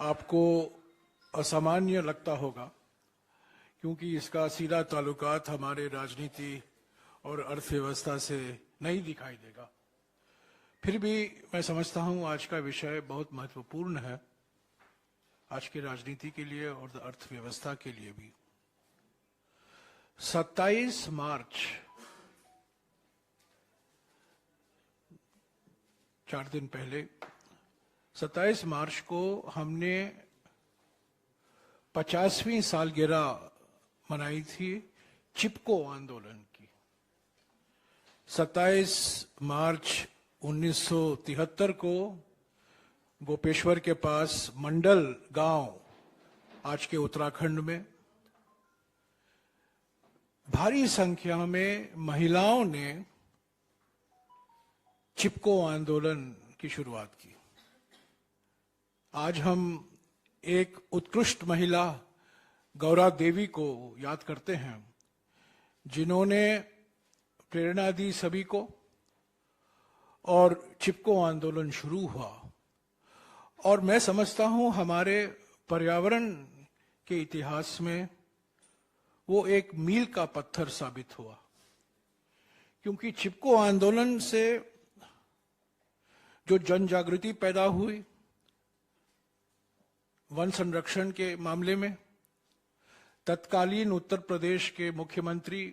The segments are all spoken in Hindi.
आपको असामान्य लगता होगा, क्योंकि इसका सीधा ताल्लुकात हमारे राजनीति और अर्थव्यवस्था से नहीं दिखाई देगा। फिर भी मैं समझता हूं आज का विषय बहुत महत्वपूर्ण है, आज की राजनीति के लिए और अर्थव्यवस्था के लिए भी। 27 मार्च 4 दिन पहले 27 मार्च को हमने 50वीं सालगिरह मनाई थी चिपको आंदोलन की। 27 मार्च 1973 को गोपेश्वर के पास मंडल गांव, आज के उत्तराखंड में, भारी संख्या में महिलाओं ने चिपको आंदोलन की शुरुआत की। आज हम एक उत्कृष्ट महिला गौरा देवी को याद करते हैं, जिन्होंने प्रेरणा दी सभी को और चिपको आंदोलन शुरू हुआ। और मैं समझता हूं हमारे पर्यावरण के इतिहास में वो एक मील का पत्थर साबित हुआ, क्योंकि चिपको आंदोलन से जो जन जागृति पैदा हुई वन संरक्षण के मामले में, तत्कालीन उत्तर प्रदेश के मुख्यमंत्री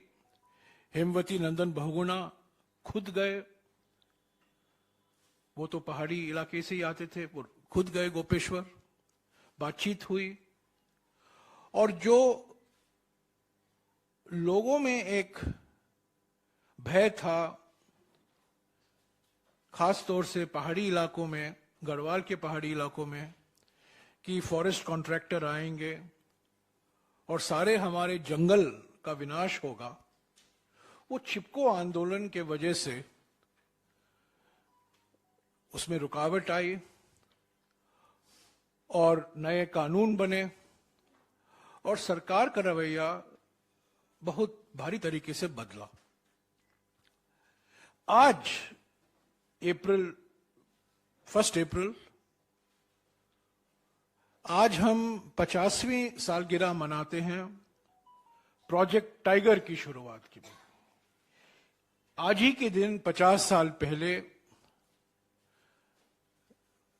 हेमवती नंदन बहुगुणा खुद गए, वो तो पहाड़ी इलाके से ही आते थे, वो खुद गए गोपेश्वर, बातचीत हुई, और जो लोगों में एक भय था, खास तौर से पहाड़ी इलाकों में, गढ़वाल के पहाड़ी इलाकों में, कि फॉरेस्ट कॉन्ट्रैक्टर आएंगे और सारे हमारे जंगल का विनाश होगा, वो चिपको आंदोलन के वजह से उसमें रुकावट आई और नए कानून बने और सरकार का रवैया बहुत भारी तरीके से बदला। आज 1 अप्रैल, आज हम 50वीं सालगिरह मनाते हैं प्रोजेक्ट टाइगर की शुरुआत की। आज ही के दिन 50 साल पहले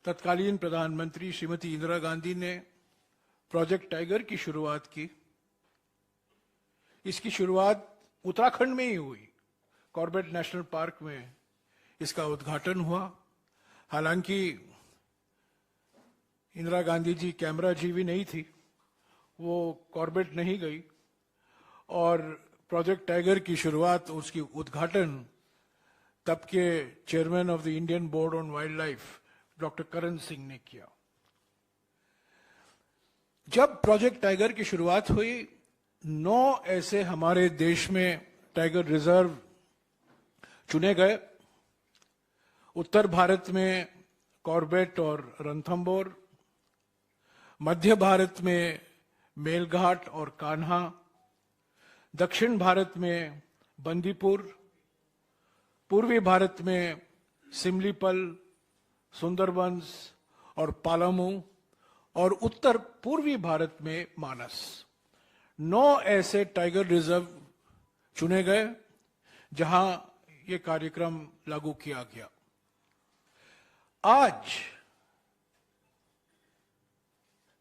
तत्कालीन प्रधानमंत्री श्रीमती इंदिरा गांधी ने प्रोजेक्ट टाइगर की शुरुआत की। इसकी शुरुआत उत्तराखंड में ही हुई, कॉर्बेट नेशनल पार्क में इसका उद्घाटन हुआ। हालांकि इंदिरा गांधी जी कैमरा जीवी नहीं थी, वो कॉर्बेट नहीं गई, और प्रोजेक्ट टाइगर की शुरुआत, उसकी उद्घाटन तब के chairman of the Indian board on wild life doctor Karan Singh ने किया। जब प्रोजेक्ट टाइगर की शुरुआत हुई, 9 ऐसे हमारे देश में टाइगर रिजर्व चुने गए। उत्तर भारत में कॉर्बेट और रणथंभौर, मध्य भारत में मेलघाट और कान्हा, दक्षिण भारत में बंदीपुर, पूर्वी भारत में सिमलीपल, सुंदरबंस और पालामू, और उत्तर पूर्वी भारत में मानस। 9 ऐसे टाइगर रिजर्व चुने गए जहां ये कार्यक्रम लागू किया गया। आज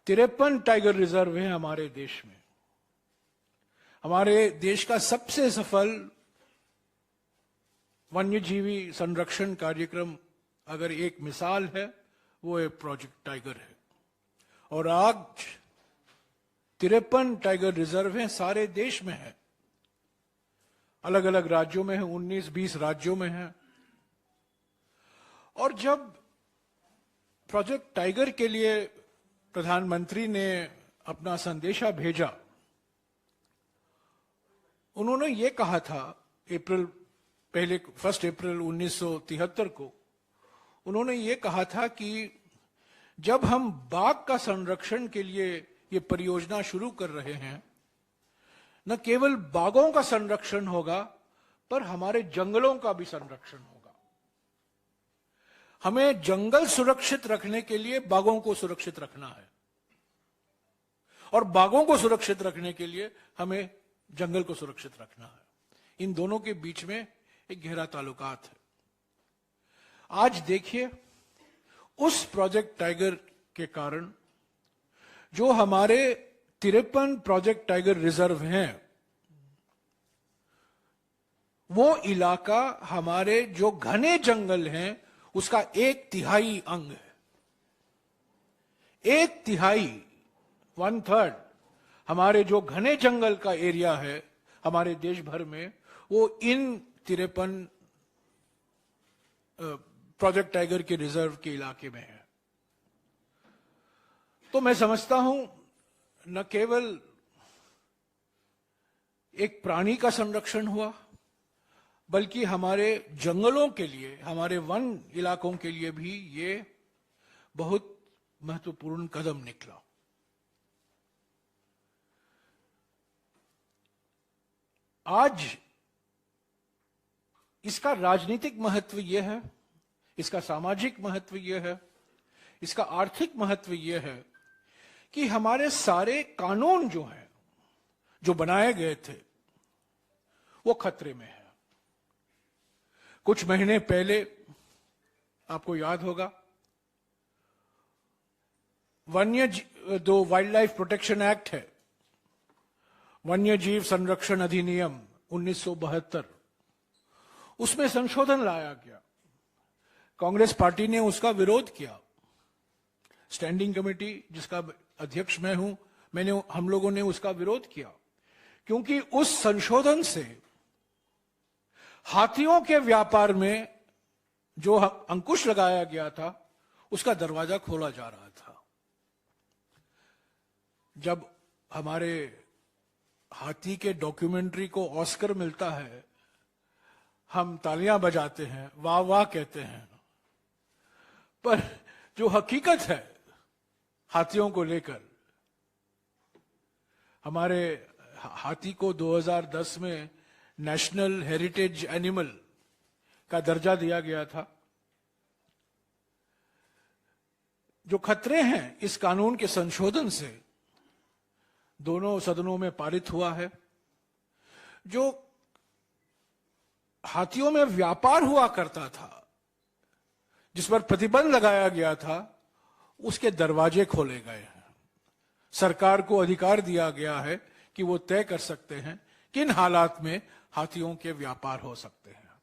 53 टाइगर रिजर्व हैं हमारे देश में। हमारे देश का सबसे सफल वन्यजीवी संरक्षण कार्यक्रम अगर एक मिसाल है, वो एक प्रोजेक्ट टाइगर है। और आज 53 टाइगर रिजर्व हैं, सारे देश में है, अलग अलग राज्यों में है, 19-20 राज्यों में है। और जब प्रोजेक्ट टाइगर के लिए प्रधानमंत्री ने अपना संदेशा भेजा, उन्होंने ये कहा था 1 अप्रैल 1973 को, उन्होंने ये कहा था कि जब हम बाघ का संरक्षण के लिए ये परियोजना शुरू कर रहे हैं, न केवल बाघों का संरक्षण होगा, पर हमारे जंगलों का भी संरक्षण होगा। हमें जंगल सुरक्षित रखने के लिए बाघों को सुरक्षित रखना है। और बाघों को सुरक्षित रखने के लिए हमें जंगल को सुरक्षित रखना है। इन दोनों के बीच में एक गहरा ताल्लुकात है। आज देखिए, उस प्रोजेक्ट टाइगर के कारण जो हमारे 53 प्रोजेक्ट टाइगर रिजर्व हैं, वो इलाका हमारे जो घने जंगल हैं उसका 1/3 अंग है। 1/3, 1/3 हमारे जो घने जंगल का एरिया है हमारे देश भर में, वो इन 53 प्रोजेक्ट टाइगर के रिजर्व के इलाके में है। तो मैं समझता हूं न केवल एक प्राणी का संरक्षण हुआ, बल्कि हमारे जंगलों के लिए, हमारे वन इलाकों के लिए भी ये बहुत महत्वपूर्ण कदम निकला। आज इसका राजनीतिक महत्व यह है, इसका सामाजिक महत्व यह है, इसका आर्थिक महत्व यह है कि हमारे सारे कानून जो हैं, जो बनाए गए थे, वो खतरे में है। कुछ महीने पहले आपको याद होगा, जो वाइल्ड लाइफ प्रोटेक्शन एक्ट है, वन्य जीव संरक्षण अधिनियम 1972, उसमें संशोधन लाया गया। कांग्रेस पार्टी ने उसका विरोध किया। स्टैंडिंग कमेटी, जिसका अध्यक्ष मैं हूं, हम लोगों ने उसका विरोध किया, क्योंकि उस संशोधन से हाथियों के व्यापार में जो अंकुश लगाया गया था, उसका दरवाजा खोला जा रहा था। जब हमारे हाथी के डॉक्यूमेंट्री को ऑस्कर मिलता है, हम तालियां बजाते हैं, वाह वाह कहते हैं, पर जो हकीकत है हाथियों को लेकर, हमारे हाथी को 2010 में नेशनल हेरिटेज एनिमल का दर्जा दिया गया था। जो खतरे हैं इस कानून के संशोधन से दोनों सदनों में पारित हुआ है। जो हाथियों में व्यापार हुआ करता था, जिस पर प्रतिबंध लगाया गया था, उसके दरवाजे खोले गए हैं। सरकार को अधिकार दिया गया है कि वो तय कर सकते हैं किन हालात में हाथियों के व्यापार हो सकते हैं।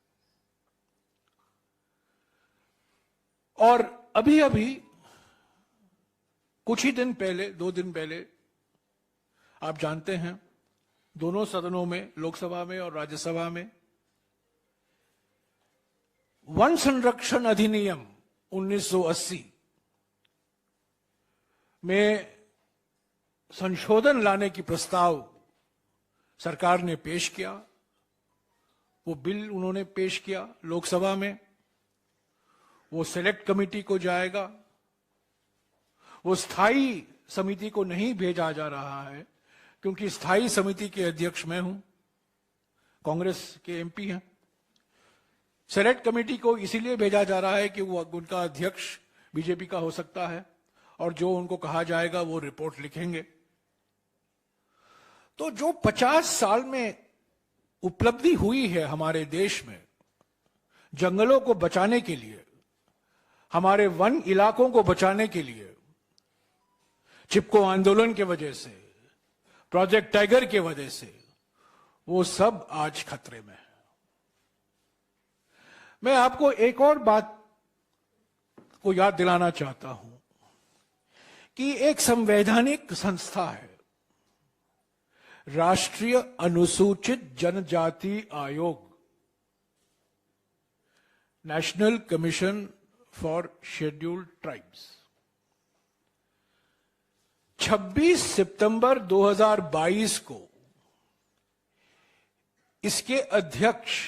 और अभी अभी कुछ ही दिन पहले, 2 दिन पहले, आप जानते हैं, दोनों सदनों में, लोकसभा में और राज्यसभा में, वन संरक्षण अधिनियम 1980 में संशोधन लाने की प्रस्ताव सरकार ने पेश किया। वो बिल उन्होंने पेश किया लोकसभा में, वो सेलेक्ट कमेटी को जाएगा, वो स्थायी समिति को नहीं भेजा जा रहा है, क्योंकि स्थायी समिति के अध्यक्ष मैं हूं, कांग्रेस के एमपी हैं। सेलेक्ट कमेटी को इसीलिए भेजा जा रहा है कि वो उनका अध्यक्ष बीजेपी का हो सकता है, और जो उनको कहा जाएगा वो रिपोर्ट लिखेंगे। तो जो 50 साल में उपलब्धि हुई है हमारे देश में जंगलों को बचाने के लिए, हमारे वन इलाकों को बचाने के लिए, चिपको आंदोलन के वजह से, प्रोजेक्ट टाइगर के वजह से, वो सब आज खतरे में है। मैं आपको एक और बात को याद दिलाना चाहता हूं कि एक संवैधानिक संस्था है, राष्ट्रीय अनुसूचित जनजाति आयोग, national commission for scheduled tribes. 26 सितंबर 2022 को इसके अध्यक्ष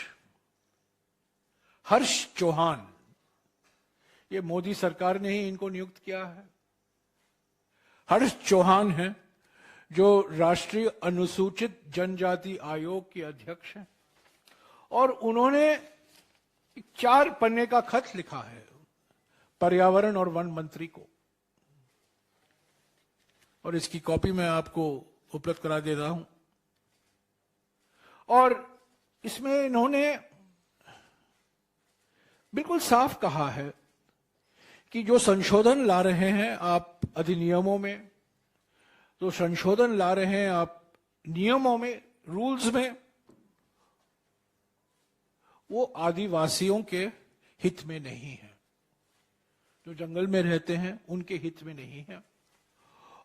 हर्ष चौहान, ये मोदी सरकार ने ही इनको नियुक्त किया है, हर्ष चौहान हैं, जो राष्ट्रीय अनुसूचित जनजाति आयोग के अध्यक्ष हैं, और उन्होंने 4 पन्ने का खत लिखा है पर्यावरण और वन मंत्री को। और इसकी कॉपी मैं आपको उपलब्ध करा दे रहा हूं। और इसमें इन्होंने बिल्कुल साफ कहा है कि जो संशोधन ला रहे हैं आप अधिनियमों में, तो संशोधन ला रहे हैं आप नियमों में, रूल्स में, वो आदिवासियों के हित में नहीं है, जो जंगल में रहते हैं उनके हित में नहीं है।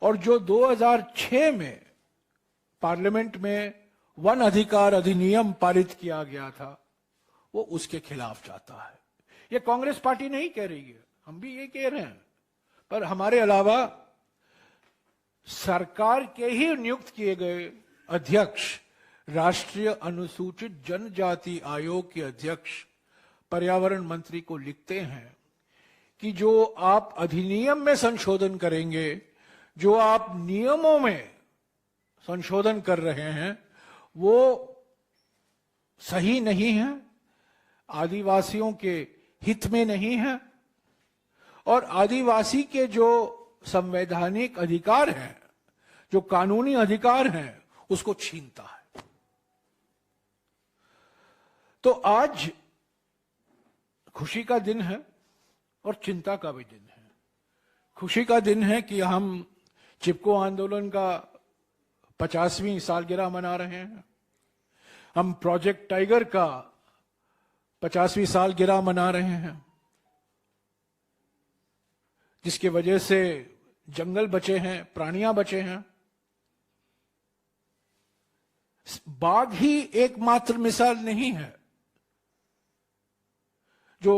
और जो 2006 में पार्लियामेंट में वन अधिकार अधिनियम पारित किया गया था, वो उसके खिलाफ जाता है। ये कांग्रेस पार्टी नहीं कह रही है, हम भी ये कह रहे हैं, पर हमारे अलावा सरकार के ही नियुक्त किए गए अध्यक्ष, राष्ट्रीय अनुसूचित जनजाति आयोग के अध्यक्ष पर्यावरण मंत्री को लिखते हैं कि जो आप अधिनियम में संशोधन करेंगे, जो आप नियमों में संशोधन कर रहे हैं, वो सही नहीं है, आदिवासियों के हित में नहीं है, और आदिवासी के जो संवैधानिक अधिकार हैं, जो कानूनी अधिकार हैं, उसको छीनता है। तो आज खुशी का दिन है और चिंता का भी दिन है। खुशी का दिन है कि हम चिपको आंदोलन का 50वीं सालगिरह मना रहे हैं, हम प्रोजेक्ट टाइगर का 50वीं सालगिरह मना रहे हैं, जिसकी वजह से जंगल बचे हैं, प्राणियां बचे हैं। बाघ ही एकमात्र मिसाल नहीं है। जो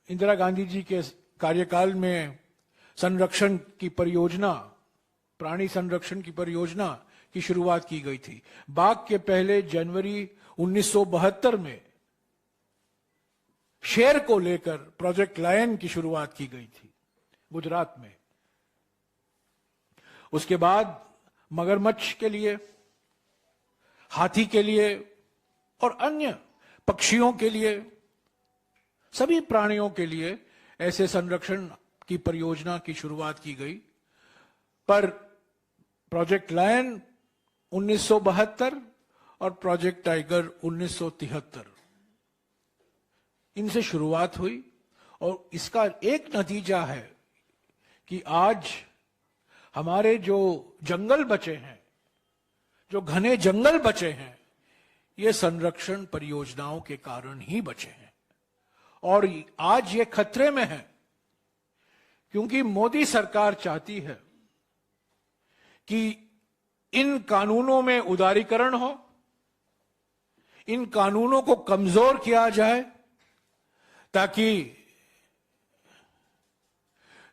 इंदिरा गांधी जी के कार्यकाल में संरक्षण की परियोजना, प्राणी संरक्षण की परियोजना की शुरुआत की गई थी, बाघ के पहले जनवरी 1972 में शेर को लेकर प्रोजेक्ट लायन की शुरुआत की गई थी गुजरात में। उसके बाद मगरमच्छ के लिए, हाथी के लिए और अन्य पक्षियों के लिए, सभी प्राणियों के लिए ऐसे संरक्षण की परियोजना की शुरुआत की गई। पर प्रोजेक्ट लायन 1972 और प्रोजेक्ट टाइगर 1973, इनसे शुरुआत हुई और इसका एक नतीजा है कि आज हमारे जो जंगल बचे हैं, जो घने जंगल बचे हैं, ये संरक्षण परियोजनाओं के कारण ही बचे हैं। और आज ये खतरे में है क्योंकि मोदी सरकार चाहती है कि इन कानूनों में उदारीकरण हो, इन कानूनों को कमजोर किया जाए, ताकि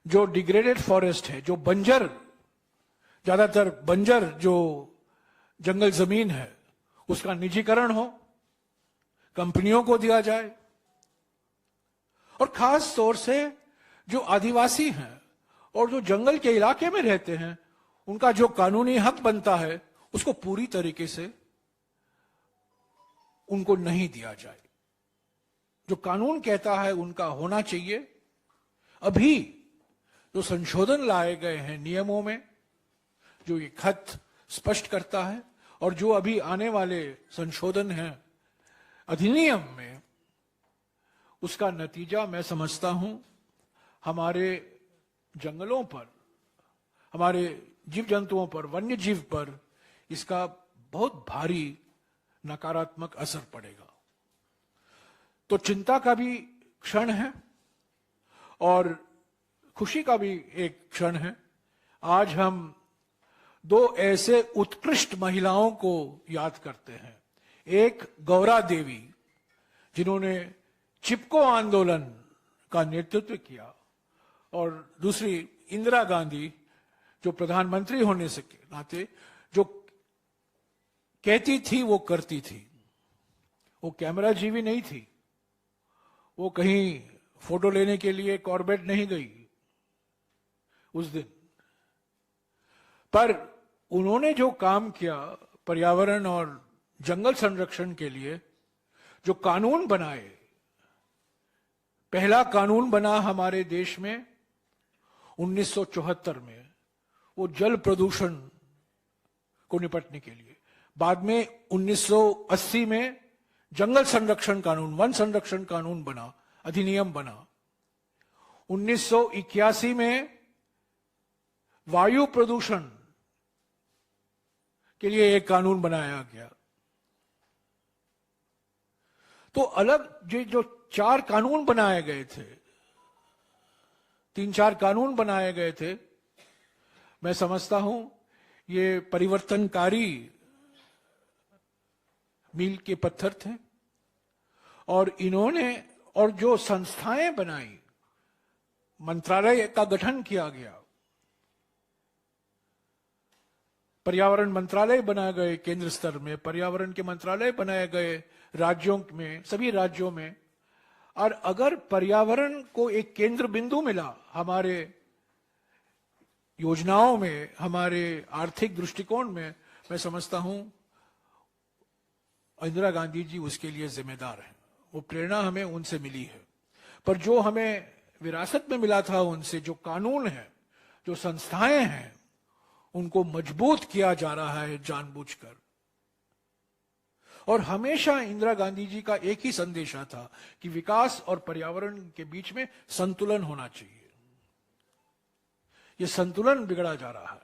जो डिग्रेडेड फॉरेस्ट है, जो बंजर, ज्यादातर बंजर जो जंगल जमीन है, उसका निजीकरण हो, कंपनियों को दिया जाए। और खास तौर से जो आदिवासी हैं और जो जंगल के इलाके में रहते हैं, उनका जो कानूनी हक बनता है, उसको पूरी तरीके से उनको नहीं दिया जाए। जो कानून कहता है उनका होना चाहिए। अभी जो संशोधन लाए गए हैं नियमों में, जो ये खत स्पष्ट करता है, और जो अभी आने वाले संशोधन हैं अधिनियम में, उसका नतीजा मैं समझता हूं हमारे जंगलों पर, हमारे जीव जंतुओं पर, वन्य जीव पर इसका बहुत भारी नकारात्मक असर पड़ेगा। तो चिंता का भी क्षण है और खुशी का भी एक क्षण है। आज हम दो ऐसे उत्कृष्ट महिलाओं को याद करते हैं। एक गौरा देवी, जिन्होंने चिपको आंदोलन का नेतृत्व किया, और दूसरी इंदिरा गांधी, जो प्रधानमंत्री होने से के नाते जो कहती थी वो करती थी। वो कैमरा जीवी नहीं थी, वो कहीं फोटो लेने के लिए कॉर्बेट नहीं गई उस दिन, पर उन्होंने जो काम किया पर्यावरण और जंगल संरक्षण के लिए, जो कानून बनाए, पहला कानून बना हमारे देश में 1974 में, वो जल प्रदूषण को निपटने के लिए। बाद में 1980 में जंगल संरक्षण कानून, वन संरक्षण कानून बना, अधिनियम बना। 1981 में वायु प्रदूषण के लिए एक कानून बनाया गया। तो अलग जो 4 कानून बनाए गए थे, 3-4 कानून बनाए गए थे, मैं समझता हूं ये परिवर्तनकारी मील के पत्थर थे। और इन्होंने, और जो संस्थाएं बनाई, मंत्रालय का गठन किया गया, पर्यावरण मंत्रालय बनाए गए केंद्र स्तर में, पर्यावरण के मंत्रालय बनाए गए राज्यों में, सभी राज्यों में। और अगर पर्यावरण को एक केंद्र बिंदु मिला हमारे योजनाओं में, हमारे आर्थिक दृष्टिकोण में, मैं समझता हूं इंदिरा गांधी जी उसके लिए जिम्मेदार हैं। वो प्रेरणा हमें उनसे मिली है। पर जो हमें विरासत में मिला था उनसे, जो कानून है, जो संस्थाएं हैं, उनको मजबूत किया जा रहा है जानबूझकर। और हमेशा इंदिरा गांधी जी का एक ही संदेशा था कि विकास और पर्यावरण के बीच में संतुलन होना चाहिए। यह संतुलन बिगड़ा जा रहा है।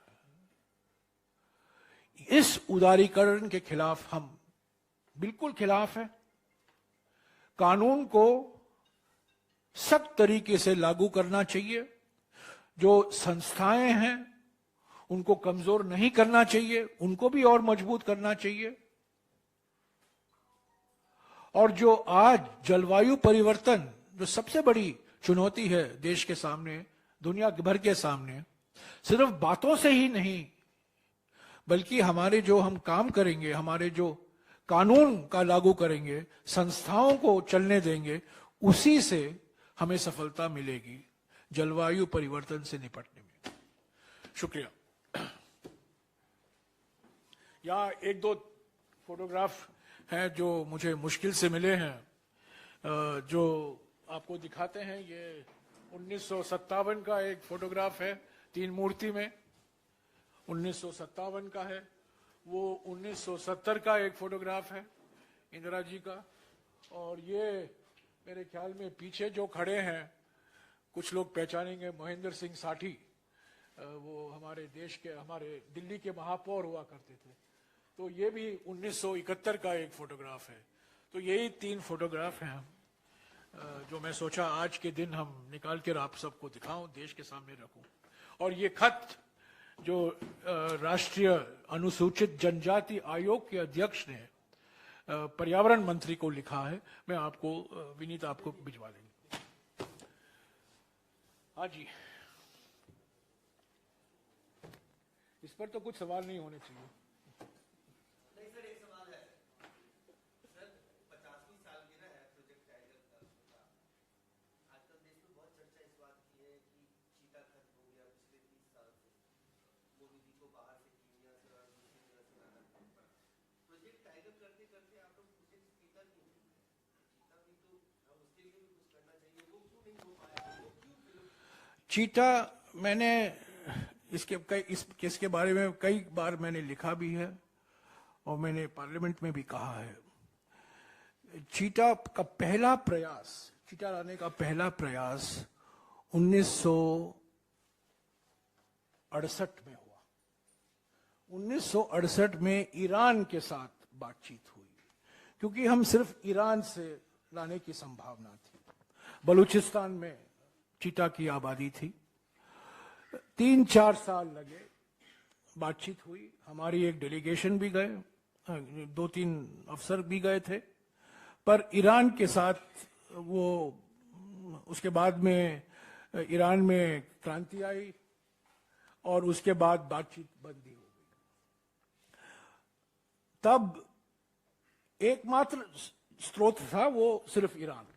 इस उदारीकरण के खिलाफ हम बिल्कुल खिलाफ है। कानून को सख्त तरीके से लागू करना चाहिए। जो संस्थाएं हैं उनको कमजोर नहीं करना चाहिए, उनको भी और मजबूत करना चाहिए। और जो आज जलवायु परिवर्तन, जो सबसे बड़ी चुनौती है देश के सामने, दुनिया भर के सामने, सिर्फ बातों से ही नहीं, बल्कि हमारे जो हम काम करेंगे, हमारे जो कानून का लागू करेंगे, संस्थाओं को चलने देंगे, उसी से हमें सफलता मिलेगी जलवायु परिवर्तन से निपटने में। शुक्रिया। यहाँ 1-2 फोटोग्राफ हैं जो मुझे मुश्किल से मिले हैं, जो आपको दिखाते हैं। ये 1957 का एक फोटोग्राफ है, 3 मूर्ति में, 1957 का है। वो 1970 का एक फोटोग्राफ है इंदिरा जी का। और ये मेरे ख्याल में पीछे जो खड़े हैं, कुछ लोग पहचानेंगे, महेंद्र सिंह साठी, वो हमारे देश के, हमारे दिल्ली के महापौर हुआ करते थे। तो ये भी 1971 का एक फोटोग्राफ है। तो यही 3 फोटोग्राफ हैं जो मैं सोचा आज के दिन हम निकाल कर आप सबको दिखाऊं, देश के सामने रखूं। और ये खत जो राष्ट्रीय अनुसूचित जनजाति आयोग के अध्यक्ष ने पर्यावरण मंत्री को लिखा है, मैं आपको विनीत आपको भिजवा देंगे। हाँ जी, इस पर तो कुछ सवाल नहीं होने चाहिए। नहीं सर, एक सवाल है सर। 50वीं सालगिरह है प्रोजेक्ट टाइगर का। आजकल देश में बहुत चर्चा इस बात की है कि चीता खत्म हो गया पिछले 30 साल से। मोदी जी को बाहर से, कीनिया से और दूसरी जगह से लाना पड़ा। प्रोजेक्ट टाइगर करते करते आप लोग पूछे चीता क्यों नहीं है? चीता भी तो, हम उसके लिए भी कुछ करना चाहिए। वो क्यों नहीं हो पाया? वो क्यों? चीता, मैंने इसके बारे में कई बार मैंने लिखा भी है और मैंने पार्लियामेंट में भी कहा है। चीता का पहला प्रयास, चीता लाने का पहला प्रयास 1968 में हुआ। 1968 में ईरान के साथ बातचीत हुई, क्योंकि हम सिर्फ ईरान से लाने की संभावना थी। बलूचिस्तान में चीता की आबादी थी। 3-4 साल लगे, बातचीत हुई। हमारी एक डेलीगेशन भी गए, 2-3 अफसर भी गए थे। पर ईरान के साथ वो, उसके बाद में ईरान में क्रांति आई और उसके बाद बातचीत बंद ही हो गई। तब एकमात्र स्रोत था वो सिर्फ ईरान।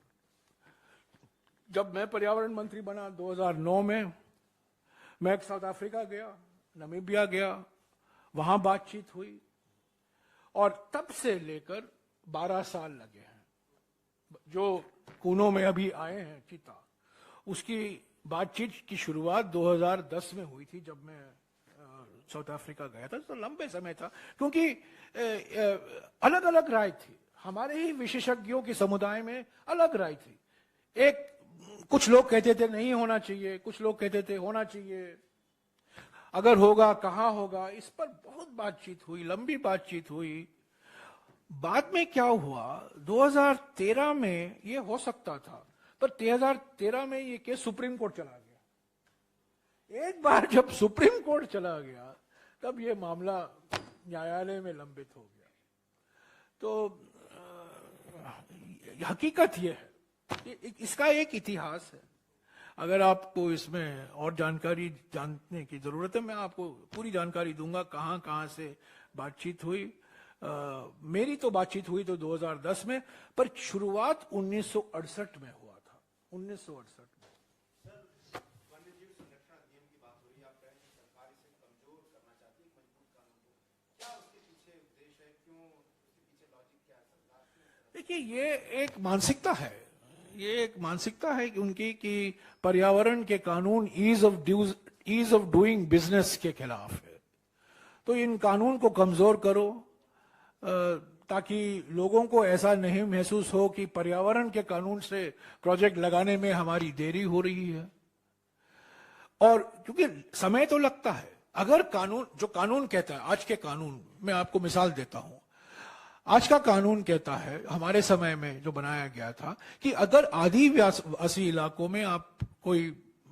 जब मैं पर्यावरण मंत्री बना 2009 में, मैं साउथ अफ्रीका गया, नामीबिया गया, वहां बातचीत हुई। और तब से लेकर 12 साल लगे हैं। जो कूनो में अभी आए हैं चीता, उसकी बातचीत की शुरुआत 2010 में हुई थी, जब मैं साउथ अफ्रीका गया था तो लंबे समय था, क्योंकि अलग अलग राय थी हमारे ही विशेषज्ञों के समुदाय में, अलग राय थी। कुछ लोग कहते थे नहीं होना चाहिए, कुछ लोग कहते थे होना चाहिए, अगर होगा कहाँ होगा, इस पर बहुत बातचीत हुई, लंबी बातचीत हुई। बाद में क्या हुआ, 2013 में ये हो सकता था, पर 2013 में ये केस सुप्रीम कोर्ट चला गया। एक बार जब सुप्रीम कोर्ट चला गया तब ये मामला न्यायालय में लंबित हो गया। तो हकीकत ये है, इसका एक इतिहास है। अगर आपको इसमें और जानकारी जानने की जरूरत है, मैं आपको पूरी जानकारी दूंगा कहां कहां से बातचीत हुई। मेरी तो बातचीत हुई तो 2010 में, पर शुरुआत 1968 में हुआ था, 1968 में। सर, वन्यजीव संरक्षण अधिनियम की बात हो रही है, आप कह रहे हैं सरकार इसे कमजोर करना चाहती है मजबूत कानून को, क्या उसके पीछे उद्देश्य है, क्यों उसके पीछे लॉजिक क्या है सरकार की? देखिए, ये एक मानसिकता है, ये एक मानसिकता है कि उनकी कि पर्यावरण के कानून ईज ऑफ डूइंग बिजनेस के खिलाफ है। तो इन कानून को कमजोर करो ताकि लोगों को ऐसा नहीं महसूस हो कि पर्यावरण के कानून से प्रोजेक्ट लगाने में हमारी देरी हो रही है। और क्योंकि समय तो लगता है, अगर जो कानून कहता है, आज के कानून, मैं आपको मिसाल देता हूं, आज का कानून कहता है, हमारे समय में जो बनाया गया था, कि अगर आदिवासी इलाकों में आप कोई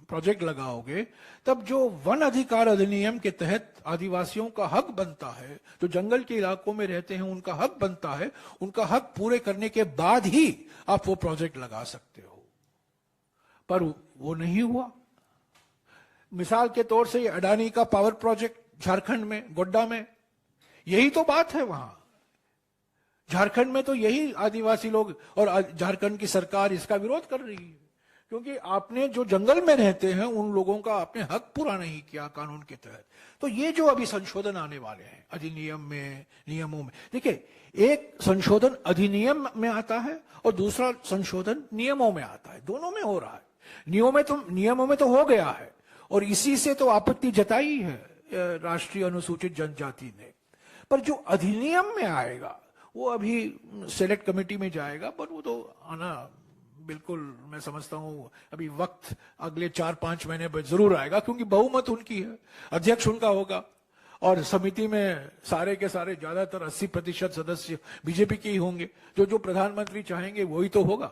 प्रोजेक्ट लगाओगे, तब जो वन अधिकार अधिनियम के तहत आदिवासियों का हक बनता है, जो जंगल के इलाकों में रहते हैं उनका हक बनता है, उनका हक पूरे करने के बाद ही आप वो प्रोजेक्ट लगा सकते हो। पर वो नहीं हुआ। मिसाल के तौर से अडानी का पावर प्रोजेक्ट झारखंड में, गोड्डा में, यही तो बात है। वहां झारखंड में तो यही आदिवासी लोग और झारखंड की सरकार इसका विरोध कर रही है, क्योंकि आपने जो जंगल में रहते हैं उन लोगों का आपने हक पूरा नहीं किया कानून के तहत। तो ये जो अभी संशोधन आने वाले हैं अधिनियम में, नियमों में, देखिए, एक संशोधन अधिनियम में आता है और दूसरा संशोधन नियमों में आता है, दोनों में हो रहा है। नियमों में तो हो गया है और इसी से तो आपत्ति जताई है राष्ट्रीय अनुसूचित जनजाति ने, पर जो अधिनियम में आएगा वो अभी सेलेक्ट कमेटी में जाएगा, पर वो तो आना बिल्कुल, मैं समझता हूं अभी वक्त अगले 4-5 महीने में जरूर आएगा, क्योंकि बहुमत उनकी है, अध्यक्ष उनका होगा और समिति में सारे के सारे ज्यादातर 80% सदस्य बीजेपी के ही होंगे। जो प्रधानमंत्री चाहेंगे वही तो होगा।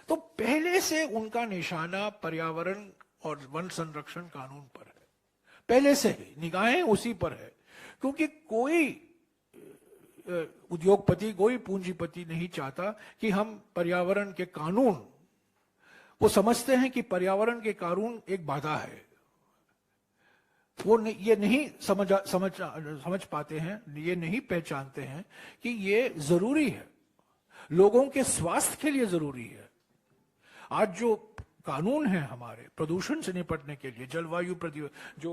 तो पहले से उनका निशाना पर्यावरण और वन संरक्षण कानून पर है, पहले से ही निगाहें उसी पर है, क्योंकि कोई उद्योगपति, कोई पूंजीपति नहीं चाहता कि हम पर्यावरण के कानून, वो समझते हैं कि पर्यावरण के कानून एक बाधा है, वो ये नहीं समझ पाते हैं, ये नहीं पहचानते हैं कि ये जरूरी है, लोगों के स्वास्थ्य के लिए जरूरी है। आज जो कानून है हमारे प्रदूषण से निपटने के लिए, जलवायु जो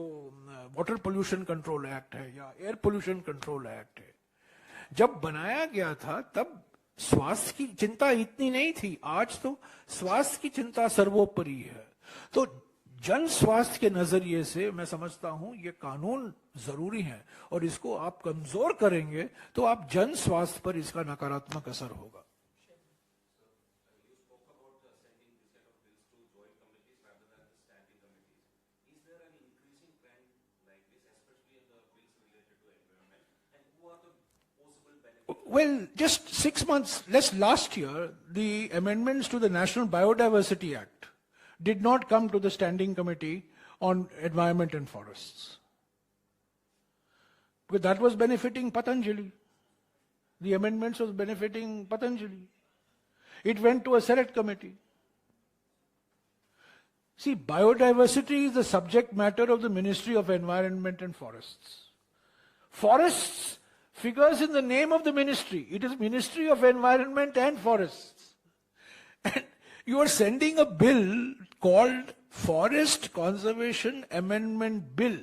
वाटर पोल्यूशन कंट्रोल एक्ट है या एयर पोल्यूशन कंट्रोल एक्ट है, जब बनाया गया था तब स्वास्थ्य की चिंता इतनी नहीं थी, आज तो स्वास्थ्य की चिंता सर्वोपरि है। तो जन स्वास्थ्य के नजरिए से मैं समझता हूं ये कानून जरूरी है, और इसको आप कमजोर करेंगे तो आप जन स्वास्थ्य पर इसका नकारात्मक असर होगा। Well, just 6 months, last year, the amendments to the National Biodiversity Act did not come to the Standing Committee on Environment and Forests, because that was benefiting Patanjali. The amendments was benefiting Patanjali. It went to a select committee. See, biodiversity is the subject matter of the Ministry of Environment and Forests. Forests figures in the name of the ministry. It is Ministry of Environment and Forests. And you are sending a bill called Forest Conservation Amendment Bill,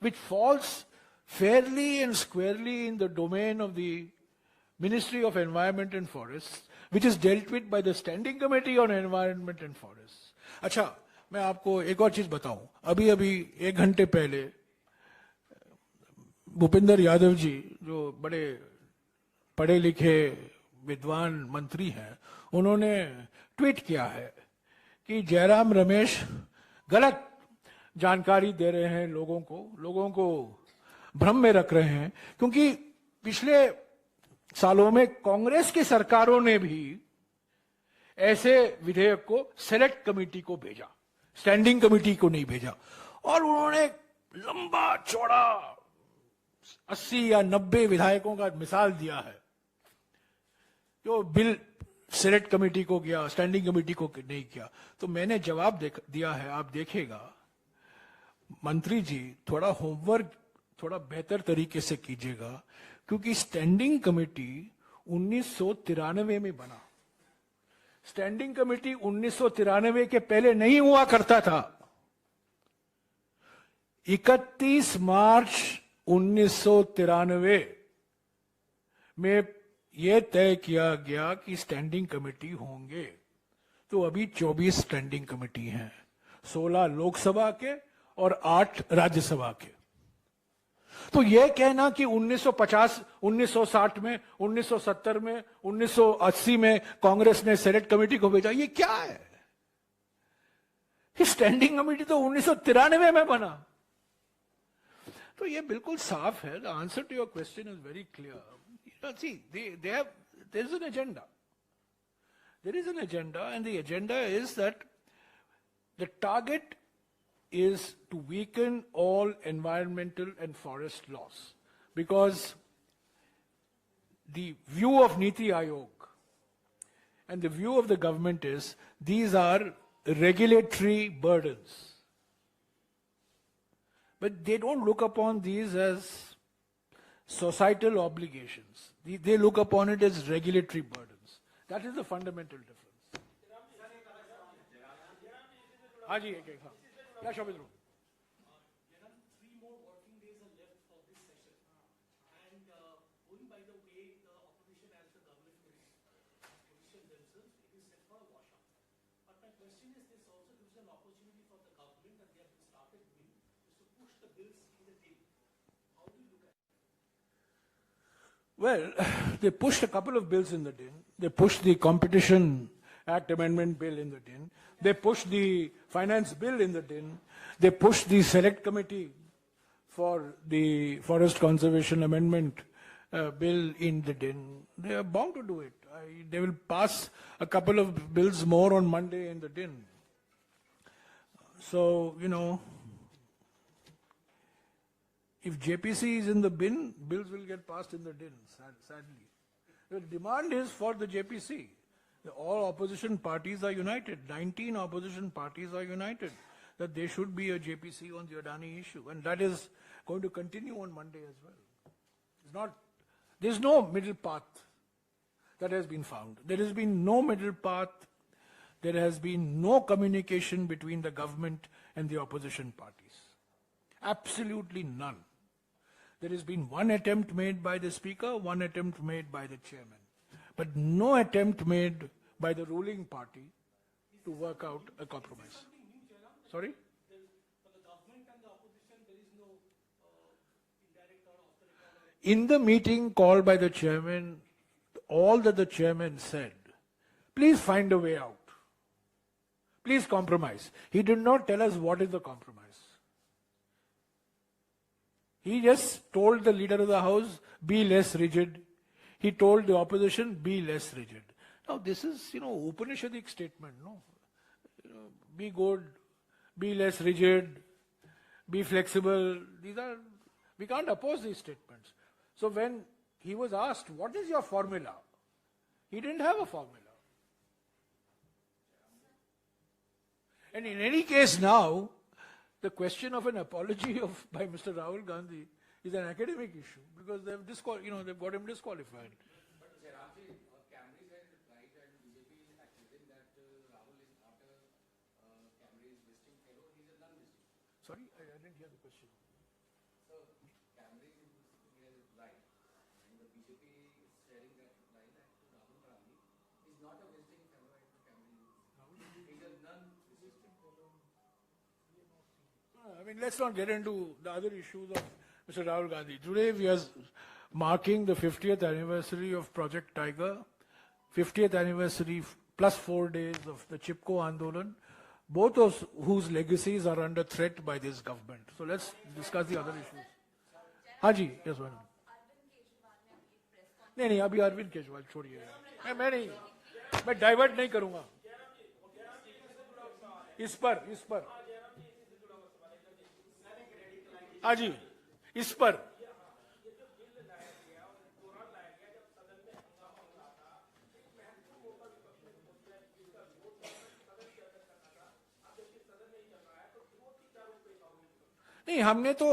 which falls fairly and squarely in the domain of the Ministry of Environment and Forests, which is dealt with by the Standing Committee on Environment and Forests. अच्छा, मैं आपको एक और चीज बताऊं, अभी अभी 1 घंटे पहले भूपेंद्र यादव जी, जो बड़े पढ़े लिखे विद्वान मंत्री हैं, उन्होंने ट्वीट किया है कि जयराम रमेश गलत जानकारी दे रहे हैं लोगों को भ्रम में रख रहे हैं, क्योंकि पिछले सालों में कांग्रेस की सरकारों ने भी ऐसे विधेयक को सेलेक्ट कमेटी को भेजा, स्टैंडिंग कमेटी को नहीं भेजा। और उन्होंने लंबा चौड़ा 80 या 90 विधायकों का मिसाल दिया है जो बिल सेलेक्ट कमेटी को गया, स्टैंडिंग कमेटी को नहीं किया। तो मैंने जवाब दिया है, आप देखिएगा। मंत्री जी, थोड़ा होमवर्क थोड़ा बेहतर तरीके से कीजिएगा, क्योंकि स्टैंडिंग कमेटी 1993 में बना। स्टैंडिंग कमेटी 1993 के पहले नहीं हुआ करता था। 31 मार्च 1993 में यह तय किया गया कि स्टैंडिंग कमेटी होंगे। तो अभी 24 स्टैंडिंग कमेटी हैं, 16 लोकसभा के और 8 राज्यसभा के। तो यह कहना कि 1950, 1960 में, 1970 में, 1980 में कांग्रेस ने सेलेक्ट कमेटी को भेजा, ये क्या है? स्टैंडिंग कमेटी तो 1993 में बना। तो ये बिल्कुल साफ है। The answer to your question is very clear. See, there is an agenda. There is an agenda, and the agenda is that the target is to weaken all environmental and forest laws, because the view of Niti Aayog and the view of the government is these are regulatory burdens. But they don't look upon these as societal obligations. They look upon it as regulatory burdens. That is the fundamental difference. हाँ जी, एक हाँ, क्या शोभित रूप? Well, they pushed a couple of bills in the din. They pushed the Competition Act Amendment Bill in the din. They pushed the Finance Bill in the din. They pushed the Select Committee for the Forest Conservation Amendment Bill in the din. They are bound to do it. They will pass a couple of bills more on Monday in the din. So, if JPC is in the bin, bills will get passed in the din, sadly. The demand is for the JPC. All opposition parties are united. 19 opposition parties are united that there should be a JPC on the Adani issue. And that is going to continue on Monday as well. There's no middle path that has been found. There has been no middle path. There has been no communication between the government and the opposition parties. Absolutely none. There has been one attempt made by the Speaker, one attempt made by the Chairman, but no attempt made by the ruling party to work out a compromise. Sorry? For the government and the opposition, there is no indirect or off the record. In the meeting called by the Chairman, all that the Chairman said, please find a way out. Please compromise. He did not tell us what is the compromise. He just told the leader of the house, be less rigid. He told the opposition, be less rigid. Now this is, Upanishadic statement, no? Be good, be less rigid, be flexible. We can't oppose these statements. So when he was asked, what is your formula? He didn't have a formula. And in any case now, the question of an apology by Mr. Rahul Gandhi is an academic issue because they've got him disqualified. But Jairamji, Camry has replied and BJP is accusing that Rahul is not a Camry's visiting fellow, he is a non-visiting. Sorry, I didn't hear the question. So, Camry has replied and the BJP is sharing that reply that Rahul Gandhi is not a visiting fellow at the Camry. He is a non-visiting fellow. mean, let's not get into the other issues of Mr. Rahul Gandhi. Today we are marking the 50th anniversary of Project Tiger, 50th anniversary plus 4 days of the Chipko Andolan, both of whose legacies are under threat by this government. So let's discuss the other issues. हाँ जी, yes madam. नहीं अभी अरविंद केजरीवाल छोड़िए, मैं नहीं, मैं डाइवर्ट नहीं करूंगा इस पर हाँ जी, इस पर नहीं, हमने तो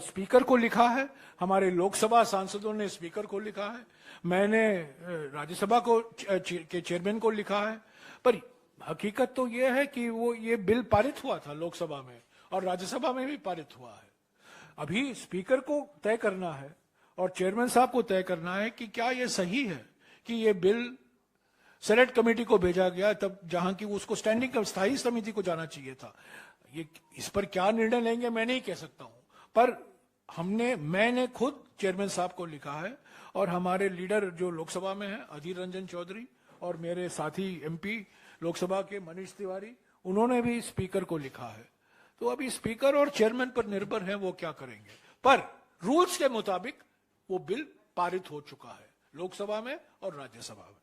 स्पीकर को लिखा है, हमारे लोकसभा सांसदों ने स्पीकर को लिखा है, मैंने राज्यसभा को के चेयरमैन को लिखा है, पर हकीकत तो यह है कि ये बिल पारित हुआ था लोकसभा में और राज्यसभा में भी पारित हुआ है। अभी स्पीकर को तय करना है और चेयरमैन साहब को तय करना है कि क्या ये सही है कि ये बिल सेनेट कमेटी को भेजा गया, तब जहां की उसको स्टैंडिंग स्थायी समिति को जाना चाहिए था। ये इस पर क्या निर्णय लेंगे मैं नहीं कह सकता हूं, पर मैंने खुद चेयरमैन साहब को लिखा है और हमारे लीडर जो लोकसभा में है अधीर रंजन चौधरी और मेरे साथी एमपी लोकसभा के मनीष तिवारी, उन्होंने भी स्पीकर को लिखा है। तो अभी स्पीकर और चेयरमैन पर निर्भर है वो क्या करेंगे, पर रूल्स के मुताबिक वो बिल पारित हो चुका है लोकसभा में और राज्यसभा में।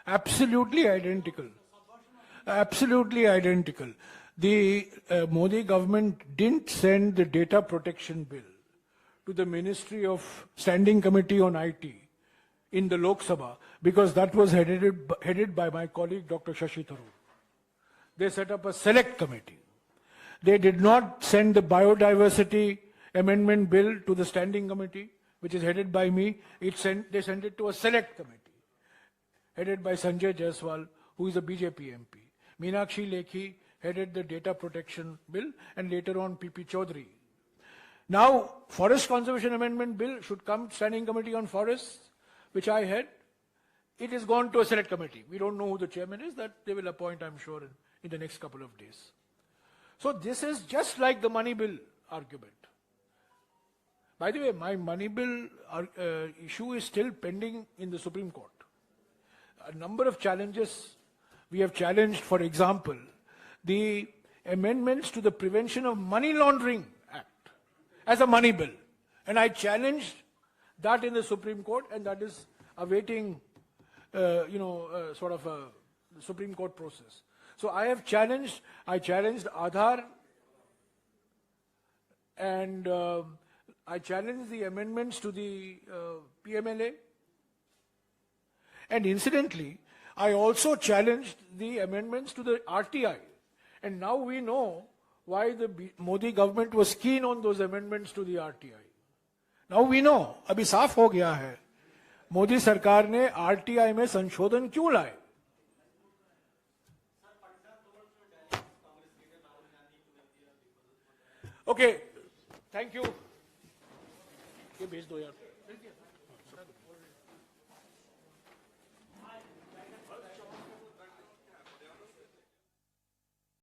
Absolutely identical. Absolutely identical. The Modi government didn't send the data protection bill to the Ministry of Standing Committee on IT in the Lok Sabha because that was headed by my colleague Dr. Shashi Tharoor. They set up a select committee. They did not send the biodiversity amendment bill to the standing committee, which is headed by me. They sent it to a select committee, headed by Sanjay Jaiswal, who is a BJP MP. Meenakshi Lekhi headed the data protection bill, and later on PP Chaudhary. Now, Forest Conservation Amendment Bill should come Standing Committee on Forests, which I head. It is gone to a select committee. We don't know who the chairman is. That they will appoint, I'm sure, in the next couple of days. So this is just like the money bill argument. By the way, my money bill issue is still pending in the Supreme Court. A number of challenges we have challenged, for example, the amendments to the Prevention of Money Laundering Act as a money bill. And I challenged that in the Supreme Court, and that is awaiting, sort of a Supreme Court process. So I challenged Aadhaar, and I challenged the amendments to the PMLA. And incidentally, I also challenged the amendments to the RTI. And now we know why the Modi government was keen on those amendments to the RTI. Now we know, अभी साफ हो गया है, मोदी सरकार ने RTI में संशोधन क्यों लाए? Okay, thank you. ये भेज दो यार.